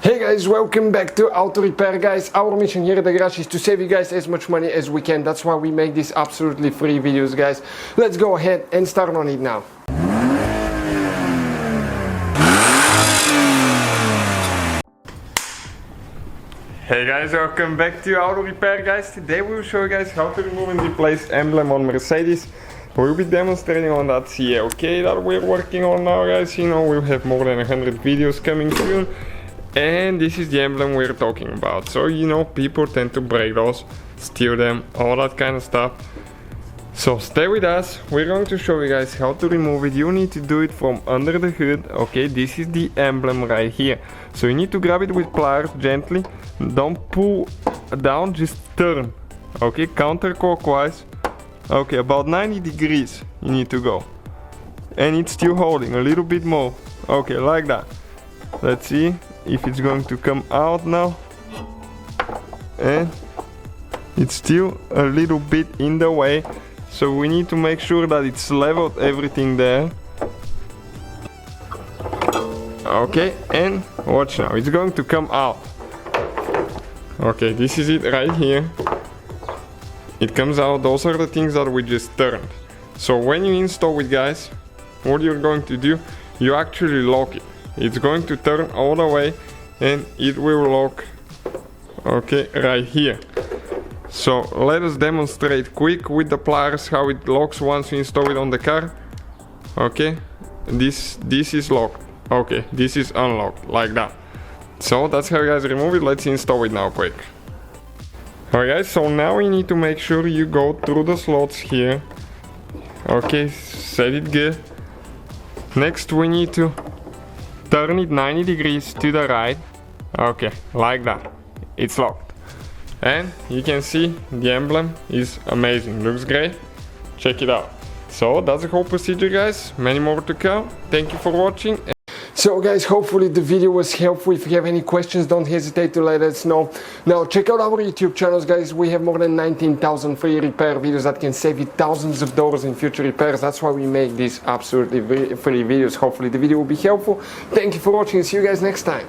Hey guys, welcome back to Auto Repair guys. Our mission here at the garage is to save you guys as much money as we can. That's why we make these absolutely free videos guys. Let's go ahead and start on it now. Hey guys, welcome back to Auto Repair guys. Today we will show you guys how to remove and replace emblem on Mercedes. We'll be demonstrating on that CLK that we're working on now guys. You know, we'll have more than 100 videos coming soon. And this is the emblem we're talking about. So, you know, people tend to break those, steal them, all that kind of stuff. So stay with us. We're going to show you guys how to remove it. You need to do it from under the hood. Okay, this is the emblem right here. So you need to grab it with pliers gently. Don't pull down, just turn. Okay, counterclockwise. Okay, about 90 degrees you need to go. And it's still holding a little bit more. Okay, like that. Let's see if it's going to come out now. And it's still a little bit in the way. So we need to make sure that it's leveled everything there. Okay, and watch now, it's going to come out. Okay, this is it right here. It comes out, those are the things that we just turned. So when you install it guys, what you're going to do, you actually lock it. It's going to turn all the way and it will lock, okay, right here. So let us demonstrate quick with the pliers how it locks once you install it on the car. Okay, this is locked. Okay, this is unlocked, like that. So that's how you guys remove it. Let's install it now quick. Alright guys, so now you need to make sure you go through the slots here. Okay, set it good. Next we need to turn it 90 degrees to the right. Okay, like that. It's locked. And you can see the emblem is amazing. Looks great. Check it out. So that's the whole procedure guys. Many more to come. Thank you for watching. So guys, hopefully the video was helpful. If you have any questions, don't hesitate to let us know. Now check out our YouTube channels guys. We have more than 19,000 free repair videos that can save you thousands of dollars in future repairs. That's why we make these absolutely free videos. Hopefully the video will be helpful. Thank you for watching. See you guys next time.